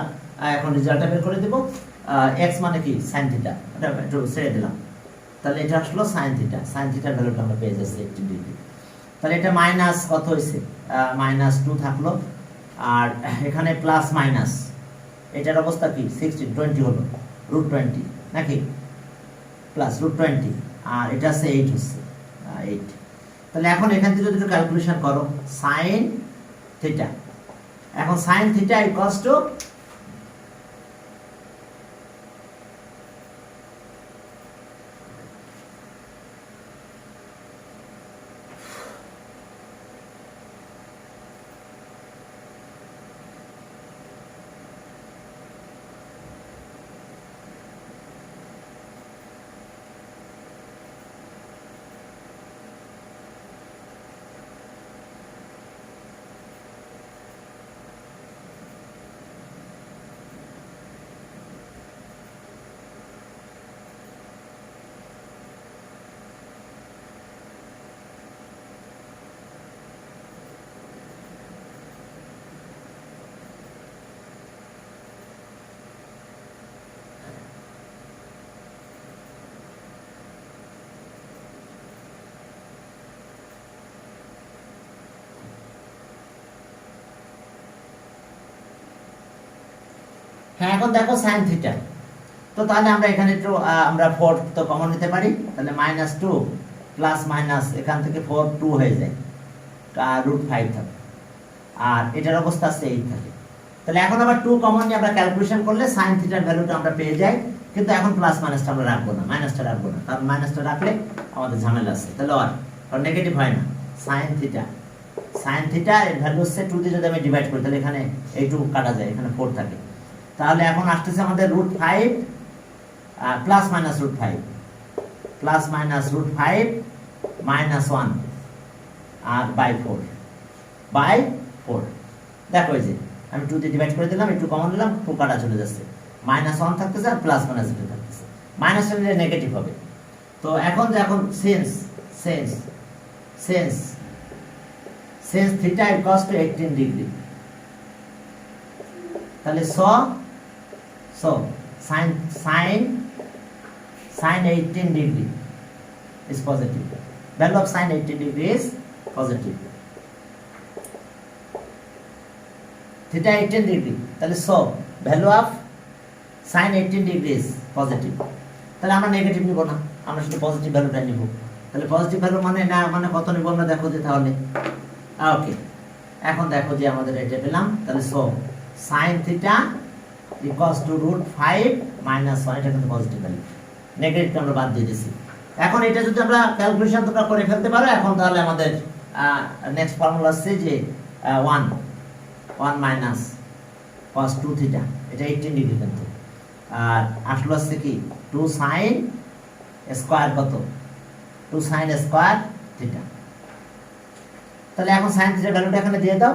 Speaker 1: এখন রেজাল্টটা বের করে দেব। x মানে কি sin থিটা, এটা একটু ছেড়ে দিলাম, তাহলে এটা আসলো sin থিটার ভ্যালুটা আমরা পেয়ে যাচ্ছি 18 ডিগ্রি। তাহলে এটা মাইনাস কত হয়েছে, মাইনাস 2 থাকলো, আর এখানে প্লাস মাইনাস, এটার অবস্থা কি 16 20 হলো রুট 20 নাকি, প্লাস রুট 20, আর এটা আছে 8 হচ্ছে 8। তাহলে এখন এখান থেকে যদি ক্যালকুলেশন করো sin থিটা, এখন sin থিটা ইকুয়ালস টু হ্যাঁ, এখন দেখো sin থিটা, তো তাহলে আমরা এখানে একটু আমরা 4 তো কমন নিতে পারি, তাহলে মাইনাস 2 প্লাস মাইনাস এখান থেকে 4 2 হয়ে যায়, রুট 5 থাকে, আর এটার অবস্থা আছে 8 থাকে। তাহলে এখন আবার 2 কমন নিয়ে আমরা ক্যালকুলেশন করলে sin থিটার ভ্যালুটা আমরা পেয়ে যাই, কিন্তু এখন প্লাস মাইনাসটা আমরা রাখবো না, মাইনাসটা রাখবো না, কারণ মাইনাসটা রাখলে আমাদের ঝামেলা আছে, তাহলে আর নেগেটিভ হয় না। sin থিটা এর ভ্যালু হচ্ছে 2 দিয়ে যদি আমি ডিভাইড করি, তাহলে এখানে এই 2 কাটা যায়, এখানে 4 থাকে, তাহলে এখন আসতেছে আমাদের root 5 plus minus root 5 minus 1 আর বাই 4 দেখো, এই যে আমি 2 দিয়ে ডিভাইড করে দিলাম, একটু কমন নিলাম, 2 কাটা চলে যাচ্ছে, মাইনাস 1 থাকতেছে আর প্লাস মাইনাস এটা থাকতেছে, মাইনাস নিলে নেগেটিভ হবে। তো এখন since since theta equals to 18 degree, তাহলে so sin 18 degree is positive. Value of sin 18 degree is positive. Theta 18 degree, তাহলে so value of sin 18 degree is positive. তাহলে আমরা নেগেটিভ নিব না, আমরা শুধু পজিটিভ ভ্যালুটা নিব। তাহলে পজিটিভ ভ্যালু মানে না মানে কত নিব আমরা দেখো যে তাহলে ওকে এখন দেখো যে আমাদের এটা পেলাম। তাহলে so sin theta equals to √5 minus 1, এটা কিন্তু পজিটিভ ভ্যালু, নেগেটিভটা আমরা বাদ দিয়ে দিয়েছি। এখন এটা যদি আমরা ক্যালকুলেশন তোমরা করে ফেলতে পারো এখন, তাহলে আমাদের নেক্সট ফর্মুলা আছে যে 1 মাইনাস cos 2 থিটা, এটা 18 ডিগ্রি কিন্তু, আর আসলে হচ্ছে কি 2 sin স্কয়ার কত 2 sin স্কয়ার থিটা। তাহলে এখন sin থিটার ভ্যালুটা এখানে দিয়ে দাও,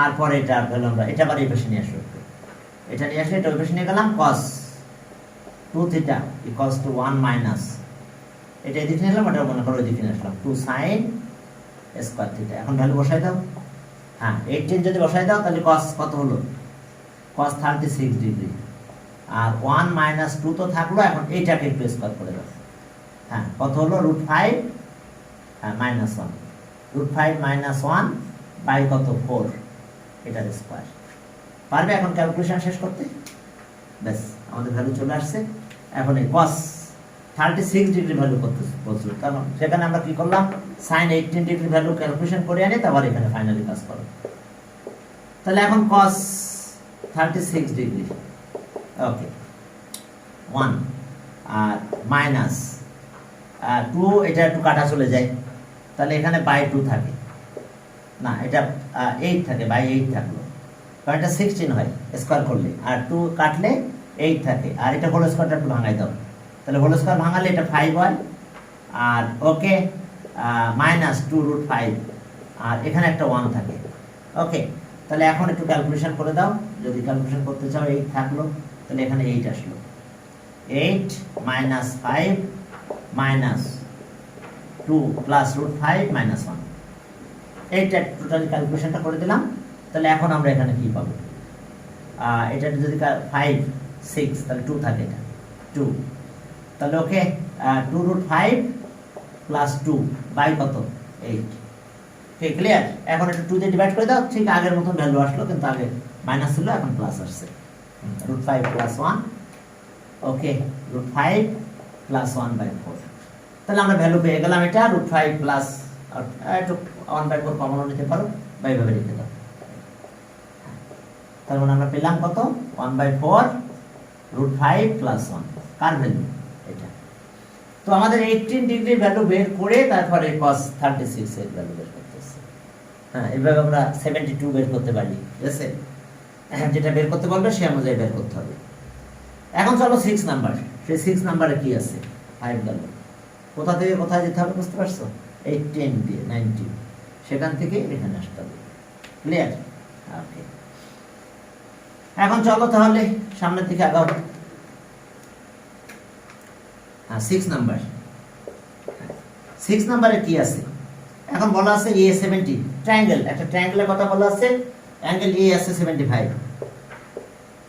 Speaker 1: আর পরে এটা ভ্যালু আমরা এটা আবার এই পাশে নিয়ে আসবো, এটা নিয়ে আসলে এটা ওই পাশে নিয়ে গেলাম। cos 2 theta equals to 1 minus, এটা এদিকে নিয়ে এলাম, এটা মনে করো এদিকে নিয়ে আসলাম 2 sin স্কয়ার থিটা। এখন ভ্যালু বসাই দাও, হ্যাঁ 18 যদি বসাই দাও তাহলে cos কত হলো cos 36 ডিগ্রি, আর 1 মাইনাস 2 তো থাকলো, এখন এইটাকে একটু স্কয়ার করে দাও, হ্যাঁ কত হলো √5 মাইনাস 1, √5 মাইনাস 1 বাই কত 4, এটার স্কয়ার। পারবে এখন ক্যালকুলেশন শেষ করতে? ব্যাস আমাদের ভ্যালু চলে আসছে। এখন এই cos 36 ডিগ্রি ভ্যালু করতে বলছিল, কারণ সেখানে আমরা কি করলাম sin 18 ডিগ্রি ভ্যালু ক্যালকুলেশন করে আনি, তারপর এখানে ফাইনালি কাজ করো। তাহলে এখন cos 36 ডিগ্রি ওকে 1 আর মাইনাস 2, এটা একটু কাটা চলে যায়, তাহলে এখানে বাই 2 থাকে না, এটা 8 থাকে, বাই 8 থাকলো, কারণ এটা 16 হয় স্কয়ার করলে, আর 2 কাটলে 8 থাকে, আর এটা হোল স্কয়ারটা একটু ভাঙাই দাও, তাহলে হোল স্কয়ার ভাঙালে এটা 5 হয়, আর ওকে মাইনাস 2√5, আর এখানে একটা 1 থাকে ওকে। তাহলে এখন একটু ক্যালকুলেশন করে দাও, যদি ক্যালকুলেশন করতে চাও 8 থাকলো, তাহলে এখানে 8 আসলো, 8 মাইনাস 5 মাইনাস 2 প্লাস √5 মাইনাস 1, এইটা টোটালি ক্যালকুলেশনটা করে দিলাম। তাহলে এখন আমরা এখানে কি পাবো, এটা যদি 5 6 তাহলে 2 থাকে, এটা 2, তাহলে ওকে 2√5 প্লাস 2 বাই কত 8, ওকে ক্লিয়ার। এখন এটা 2 দিয়ে ডিভাইড করে দাও, ঠিক আগের মতো ভ্যালু আসলো, কিন্তু আগে মাইনাস ছিল এখন প্লাস আসছে, √5 প্লাস 1 ওকে √5 প্লাস 1 বাই 4। তাহলে আমরা ভ্যালু পেয়ে গেলাম, এটা √5 প্লাস একটু 1 বাই 4 কমন নিতে পারো বা এইভাবে লিখে দাও। তার মানে আমরা পেলাম কত 1 বাই 4 √5 প্লাস 1, কার ভ্যালু এটা। তো আমাদের 18 ডিগ্রি ভ্যালু বের করে তারপরে cos 36 এর ভ্যালু বের করতেছে। হ্যাঁ এইভাবে আমরা 72 বের করতে পারি, ঠিক আছে, যেটা বের করতে বলবে সে অনুযায়ী বের করতে হবে। এখন চলো 6 নাম্বার, সেই 6 নাম্বারে কি আছে 5 গেল, কোথা থেকে কোথায় যেতে হবে বুঝতে পারছো, এই 10 দিয়ে 90, সেখান থেকে এখানে আসতে হবে, ক্লিয়ার ওকে। এখন চলো তাহলে সামনের দিকে আগাও। 6 নাম্বার, 6 নাম্বারে কি আছে, এখন বলা আছে A70 ট্রায়াঙ্গেল, একটা ট্রায়াঙ্গেলের কথা বলা আছে, অ্যাঙ্গেল A আছে 75,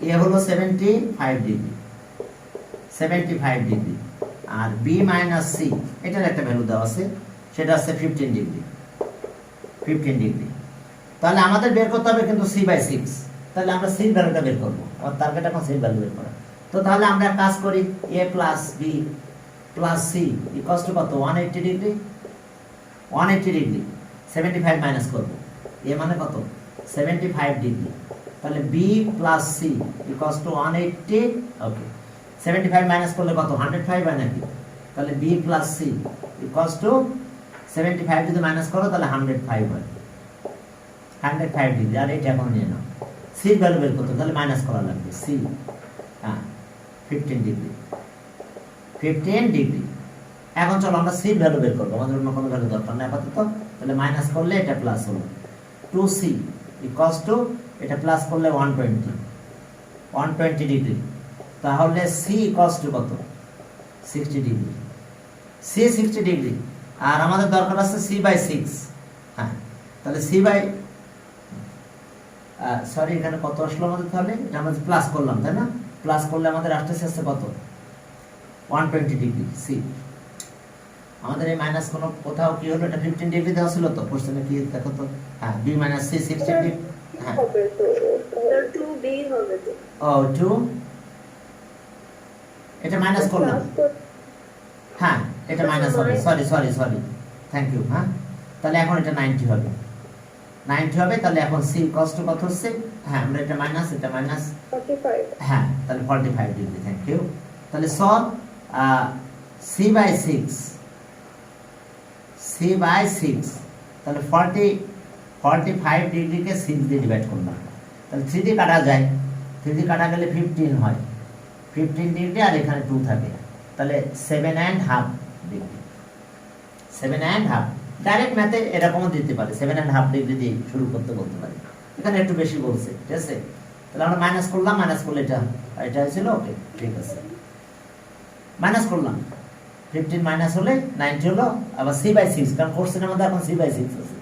Speaker 1: A হলো 75 ডিগ্রি, 75 ডিগ্রি, আর B মাইনাস C এটার একটা ভ্যালু দেওয়া আছে, সেটা আছে 15 ডিগ্রি, 15 ডিগ্রি। তাহলে আমাদের বের করতে হবে কিন্তু C/6, তাহলে আমরা C ভ্যালুটা বের করবো, আর টার্গেট এখন C ভ্যালু বের করা। তো তাহলে আমরা কাজ করি, A plus B plus C equals to কত 180 ডিগ্রি, 180 ডিগ্রি 75 মাইনাস করব, A মানে কত 75 ডিগ্রি, তাহলে B plus C equals to 180 okay, 75 minus করলে কত 105 হয় নাকি, তাহলে B plus C equals to 75 যদি মাইনাস করো তাহলে 105 হয়, 105 ডিগ্রি। আর এটা এখন নিয়ে নাও, C এর ভ্যালু বের করতে তাহলে মাইনাস করা লাগবে, C 15 ডিগ্রি, 15 ডিগ্রি। এখন চলো আমরা C এর ভ্যালু বের করব, আমাদের অন্য কোনো ভ্যালু দরকার নেই আপাতত। তাহলে মাইনাস করলে এটা প্লাস হলো 2C ইকুয়ালস টু এটা প্লাস করলে 120 ডিগ্রি, তাহলে C ইকুয়ালস টু কত 60 ডিগ্রি, C 60 ডিগ্রি, আর আমাদের দরকার আছে C/6, হ্যাঁ তাহলে সি বাই সরি এখানে কত আসলো আমাদের, তাহলে এটা আমরা প্লাস করলাম তাই না, প্লাস করলে আমাদের আসছে কত 120 ডিগ্রি সি। আমাদের এই মাইনাস কোনো কোথাও কি হলো, এটা 15 ডিগ্রি দেওয়া ছিল তো কোশ্চেনে, কি দেখো তো, হ্যাঁ বি মাইনাস সি 60 ডিগ্রি, হ্যাঁ
Speaker 2: হবে তো স্যার 2b হবে তো
Speaker 1: ও 2, এটা মাইনাস করলাম, হ্যাঁ এটা মাইনাস হবে, সরি থ্যাংক ইউ, হ্যাঁ তাহলে এখন এটা 90 হবে, 90 হবে। তাহলে এখন সি কষ্ট কত হচ্ছে, হ্যাঁ আমরা এটা মাইনাস
Speaker 2: 45
Speaker 1: হ্যাঁ তাহলে 45 ডিগ্রি, থ্যাংক ইউ। তাহলে সব সি বাই 6 তাহলে 45 ডিগ্রিকে 6 দিয়ে ডিভাইড করলাম, তাহলে 3 দিয়ে কাটা যায়, 3 দিয়ে কাটা গেলে 15 হয়, 15 ডিগ্রি আর এখানে 2 থাকে, তাহলে 7.5 ডিগ্রি, 7.5। ডাইরেক্ট ম্যাথে এরকমও দিতে পারে, 7.5 ডিগ্রি দিয়ে শুরু করতে বলতে পারে, এখানে একটু বেশি বলছে, ঠিক আছে। তাহলে আমরা মাইনাস করলাম, মাইনাস করলে এটা ছিল, ওকে ঠিক আছে, মাইনাস করলাম 15 মাইনাস হলে 90 হলো, আবার সি বাই 6, কারণ কোশ্চেনের মধ্যে এখন সি বাই 6 আছে,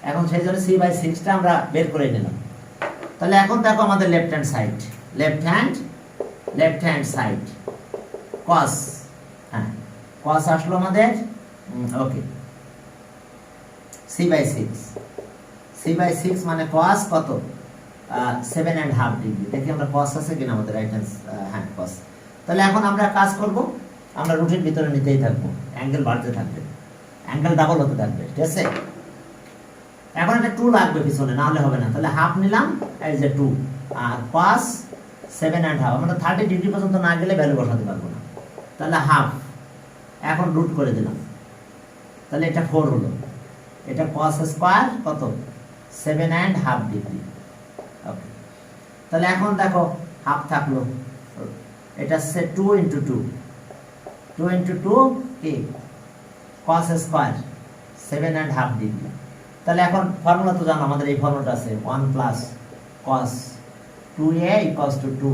Speaker 1: এখন সেই জন্য সি বাই 6টা আমরা বের করে নিলাম। তাহলে এখন দেখো আমাদের লেফট হ্যান্ড সাইড কস, হ্যাঁ কস আসলো আমাদের, ওকে সি বাই 6 মানে কস কত 7.5 ডিগ্রি, দেখি আমরা কস আছে কিনা আমাদের রাইট হ্যান্ড, হ্যাঁ কস। তাহলে এখন আমরা কাজ করব, আমরা রুটের ভিতরে নিতেই থাকবো, অ্যাঙ্গেল বাড়তে থাকবে, অ্যাঙ্গেল ডাবল হতে থাকবে, ঠিক আছে। এখন এটা 2 লাগবে পিছনে, না হলে হবে না, তাহলে হাফ নিলাম, এই যে 2 আর cos 7.5, আমরা 30 ডিগ্রি পর্যন্ত না গেলে ভ্যালু বসাতে পারবো না, তাহলে হাফ, এখন রুট করে দিলাম, তাহলে এটা 4 হলো, এটা cos স্কয়ার কত 7.5 ডিগ্রি, ওকে। তাহলে এখন দেখো হাফ থাকলো, এটা হচ্ছে 2 ইন্টু 2 কি cos স্কয়ার 7.5 ডিগ্রি। তাহলে এখন ফর্মুলা তো জানো, আমাদের এই ফর্মুলাটা আছে 1 plus cos 2a equals two 2,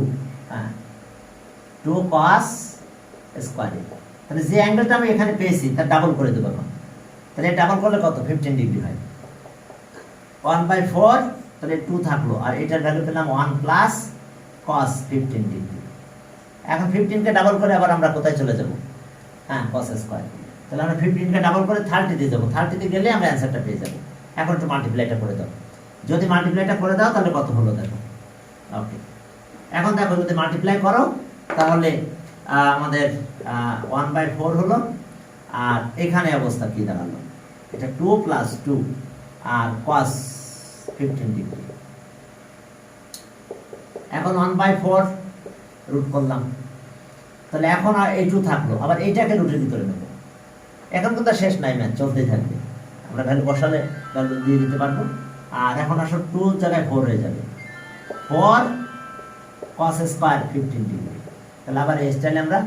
Speaker 1: হ্যাঁ 2 cos স্কয়ার। তাহলে যে অ্যাঙ্গেলটা আমি এখানে পেয়েছি তার ডাবল করে দেবো এখন, তাহলে ডাবল করলে কত 15 ডিগ্রি হয়, 1/4, তাহলে 2 থাকলো, আর এটার ভ্যালু পেলাম 1 প্লাস cos 15 ডিগ্রি। এখন 15 কে ডাবল করে আবার আমরা কোথায় চলে যাব, হ্যাঁ cos স্কয়ার, তাহলে আমরা 15 কে ডাবল করে 30 দিয়ে যাব, 30 তে গেলে আমরা অ্যানসারটা পেয়ে যাব। এখন একটু মাল্টিপ্লাইটা করে দাও, যদি মাল্টিপ্লাইটা করে দাও তাহলে কত হলো দেখো, ওকে। এখন দেখো যদি মাল্টিপ্লাই করো তাহলে আমাদের 1/4 হলো, আর এখানে অবস্থা কি দাঁড়ালো, এটা 2 প্লাস 2 আর cos 15 ডিগ্রি। এখন 1/4 রুট করলাম, তাহলে এখন আর এই 2 থাকলো, আবার এইটাকে রুটের ভিতরে নেব, এখন কিন্তু শেষ নাই, ম্যাথ চলতেই থাকবে, আমরা ভ্যালু বসালে ভ্যালু দিয়ে দিতে পারবো। আর এখন আসলে 2 জায়গায় 4 হয়ে যাবে, 4 cos স্কয়ার 15 ডিগ্রি। তাহলে আবার এই স্টাইলে আমরা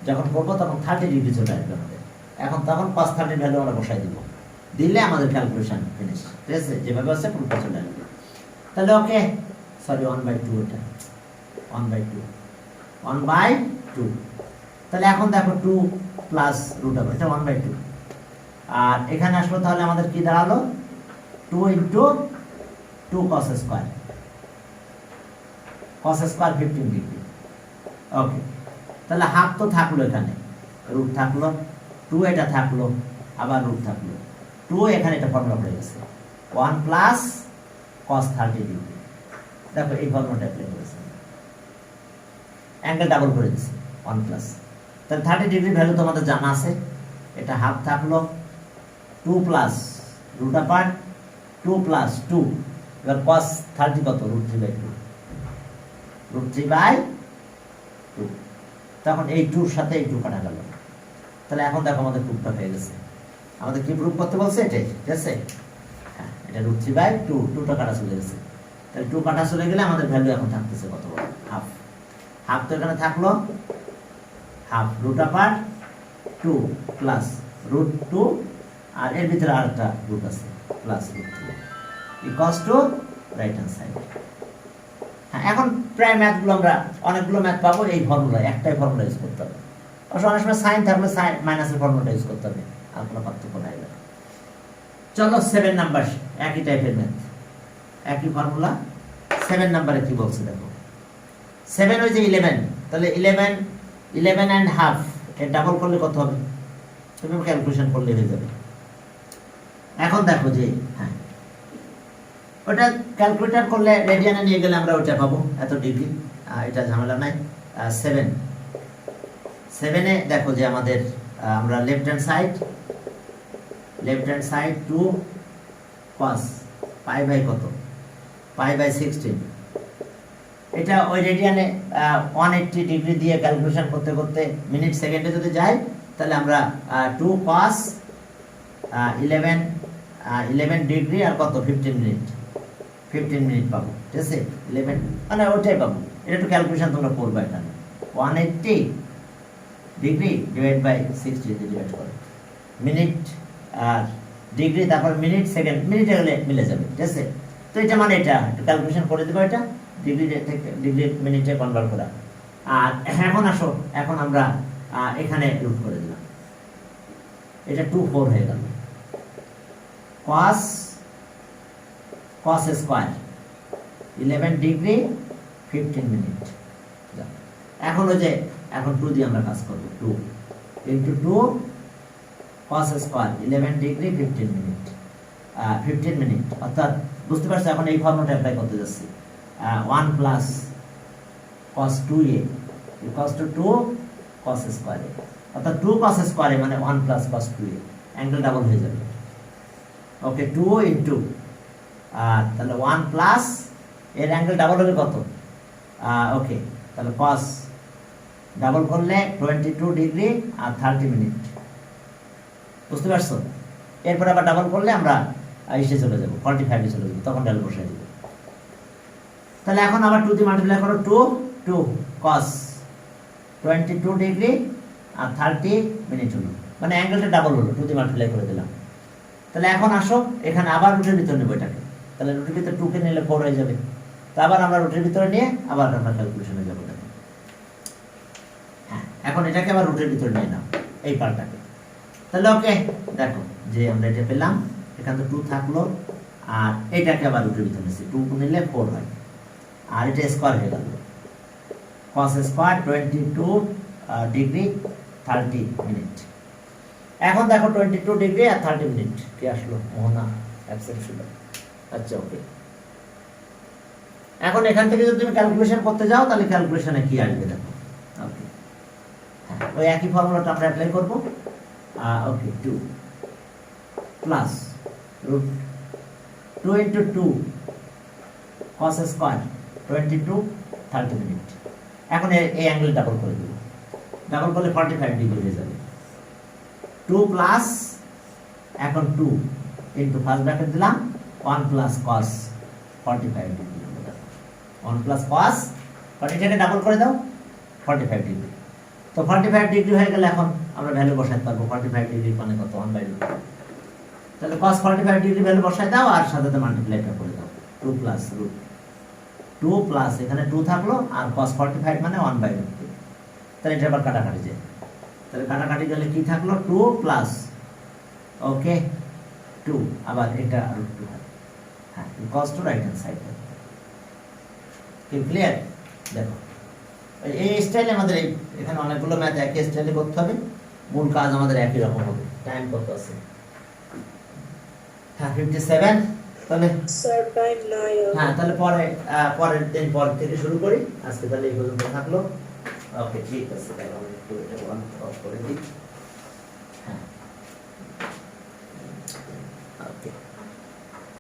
Speaker 1: যখন করবো তখন 30 ডিগ্রি চলে আসবে আমাদের, এখন তখন cos 30 ভ্যালু আমরা বসাই দিব, দিলে আমাদের ক্যালকুলেশন ফিনিশ, ঠিক আছে, যেভাবে আছে পুরোটা চলে আসবে। তাহলে ওকে, সরি 1/2, এটা 1/2, তাহলে এখন দেখো 2 প্লাস রুট হবে, এটা 1/2, আর এখানে আসলো, তাহলে আমাদের কি দাঁড়ালো 2 ইন্টু 2 cos স্কয়ার 15 ডিগ্রি, ওকে। তাহলে হাফ তো থাকলো, এখানে রুট থাকলো, 2 এটা থাকলো, আবার রুট থাকলো, 2 এখানে এটা ফর্মুলা পড়ে গেছে, 1 প্লাস cos 30 ডিগ্রি, দেখো এই ফর্মুলাটা অ্যাপ্লাই করেছে, অ্যাঙ্গেল ডাবল করে দিচ্ছে 1 প্লাস, তাহলে 30 ডিগ্রি ভ্যালু তো আমাদের জানা আছে, এটা হাফ থাকলো, 2 প্লাস রুট আপার্ট 2 প্লাস 2, এবার cos 30 কত √3/2, √3/2, তখন এই 2 সাথে এই 2 কাটা গেল, তাহলে এখন দেখো আমাদের প্রুফটা হয়ে গেছে, আমাদের কি প্রুফ করতে বলছে এটাই, ঠিক আছে, হ্যাঁ এটা √3/2, 2টা কাটা চলে গেছে, তাহলে 2 কাটা চলে গেলে আমাদের ভ্যালু এখন থাকতেছে কত বড়, হাফ, হাফ তো এখানে থাকলো, হাফ রুট আপার 2 প্লাস √2, আর এর ভিতরে আরেকটা রুট আছে plus √3 equals to right hand side. হ্যাঁ এখন প্রায় ম্যাথগুলো আমরা অনেকগুলো ম্যাথ পাবো এই ফর্মুলা, একটাই ফর্মুলা ইউজ করতে হবে, অবশ্য অনেক সময় সাইন থাকলে সাইন মাইনাসের ফর্মুলাটা ইউজ করতে হবে, আর কোনো পার্থক্য নাই। চলো 7 নাম্বার একই টাইপের ম্যাথ, একই ফর্মুলা। 7 নম্বরে কি বলছে দেখো, 7 ওই যে 11, তাহলে 11 and half এর ডাবল করলে কত হবে, তুমি ক্যালকুলেশন করলে হয়ে যাবে। এখন দেখো যে হ্যাঁ, ওটা ক্যালকুলেটর করলে রেডিয়ানে নিয়ে গেলে আমরা ওটা পাবো, এত ডিগ্রি, এটা ঝামেলা নাই। 7 দেখো যে আমাদের আমরা left hand side 2 cos pi by কত, পাই বাই 16। এটা ওই রেডিয়ানে 180 ডিগ্রি দিয়ে ক্যালকুলেশন করতে করতে মিনিট সেকেন্ডে যদি যাই, তাহলে আমরা 2 cos 11 ডিগ্রি আর কত 15 মিনিট পাবো, ঠিক আছে। 11 মানে ওটাই পাবো, এটা একটু ক্যালকুলেশন তোমরা করবে। এটা 180 ডিগ্রি ডিভাইড বাই 60 দিয়ে ডিভাইড করো, মিনিট আর ডিগ্রি, তারপর মিনিট সেকেন্ড, মিনিটে গেলে মিলে যাবে, ঠিক আছে। তো এটা মানে এটা একটু ক্যালকুলেশন করে দেবো, এটা ডিগ্রি থেকে ডিগ্রি মিনিটে কনভার্ট করা। আর এখন আসো, এখন আমরা এখানে রুট করে দিলাম, এটা 24 হয়ে গেল। cos square 11 degree 15 minute. এখন ওই যে এখন 2 দিয়ে আমরা কাজ করব, 2 into 2 cos square 11 degree 15 minute, 15 minute, অর্থাৎ বুঝতে পারছো এখন এই ফর্মুলাটা অ্যাপ্লাই করতে যাচ্ছি। 1 plus cos 2a equals to 2 cos square, অর্থাৎ 2 cos স্কয়ার মানে 1 plus cos 2a, angle double হয়ে যাবে। ওকে, 2 ইনটু তাহলে 1 প্লাস এর অ্যাঙ্গেল ডাবল হবে কত, ওকে, তাহলে cos ডাবল করলে 22 ডিগ্রি আর 30 মিনিট, বুঝতে পারছো। এরপর আবার ডাবল করলে আমরা এসে চলে যাবো 45 এ চলে যাবো, তখন ডাবল বসাই দেবো। তাহলে এখন আবার 2 দিয়ে মাল্টিপ্লাই করো, 2 cos 22 ডিগ্রি আর 30 মিনিট হলো, মানে অ্যাঙ্গেলটা ডাবল হলো, 2 দিয়ে মাল্টিপ্লাই করে দিলাম। তাহলে এখন আসো এখানে আবার রুটের ভিতরে নেবো এটাকে, তাহলে রুটের ভিতরে 2 কে নিলে 4 হয়ে যাবে। তো আবার আমরা রুটের ভিতরে নিয়ে আবার আমরা ক্যালকুলেশনে যাবো। হ্যাঁ, এখন এটাকে আবার রুটের ভিতরে নিয়ে নাও, এই পার্টটাকে। তাহলে ওকে, দেখো যে আমরা এটা পেলাম, এখানে তো 2 থাকলো, আর এটাকে আবার রুটের ভিতরে নিচ্ছি, 2 নিলে 4 হয়, আর এটা স্কয়ার হয়ে গেল। cos square 22 degree 30 minute. এখন দেখো 22 ডিগ্রি আর 30 মিনিট কি আসলো, মোহনা অ্যাবসেন্ট ছিল। আচ্ছা, ওকে, এখন এখান থেকে যদি তুমি ক্যালকুলেশন করতে যাও, তাহলে ক্যালকুলেশনে কি আসবে দেখো। ওকে, হ্যাঁ, ওই একই ফর্মুলাটা আমরা অ্যাপ্লাই করব। Okay, 2 plus root 2 into 2 cos square 22 30 minute. এখন এই অ্যাঙ্গেল ডাবল করে দেব, ডাবল করলে 45 ডিগ্রি হয়ে যাবে। 2 প্লাস এখন 2 ইনটু ফার্স্ট ব্র্যাকেট দিলাম 1 plus cos 45 degree, 1 plus cos 45 কে ডাবল করে দাও 45 ডিগ্রি। তো 45 ডিগ্রি হয়ে গেলে এখন আমরা ভ্যালু বসাতে পারবো, 45 ডিগ্রি মানে কত, 1/2। তাহলে cos 45 ডিগ্রি ভ্যালু বসায় দাও আর সাথে মাল্টিপ্লাইটা করে দাও, 2 প্লাস রুট 2 প্লাস এখানে 2 থাকলো আর cos 45 মানে 1/2। তাহলে এটা আবার কাটাকাটি যায়, তাহলে কাটাকাটি গেলে কি থাকলো, 2 প্লাস ওকে 2, আবার এটা রুট 2 হয়। হ্যাঁ, cos two right hand side. কি ক্লিয়ার? দেখো এই স্টাইলে আমাদের এখানে অনেকগুলো ম্যাথ একই স্টাইলে করতে হবে, মূল কাজ আমাদের একই রকম হবে। টাইম কত আছে? হ্যাঁ, 57। তাহলে
Speaker 2: স্যার টাইম নাই।
Speaker 1: হ্যাঁ, তাহলে পরের দিন পর থেকে শুরু করি। আজকে তাহলে এই পর্যন্ত থাকলো। ওকে, ঠিক আছে, তাহলে আমি একটু এটা অন অফ করে দিই।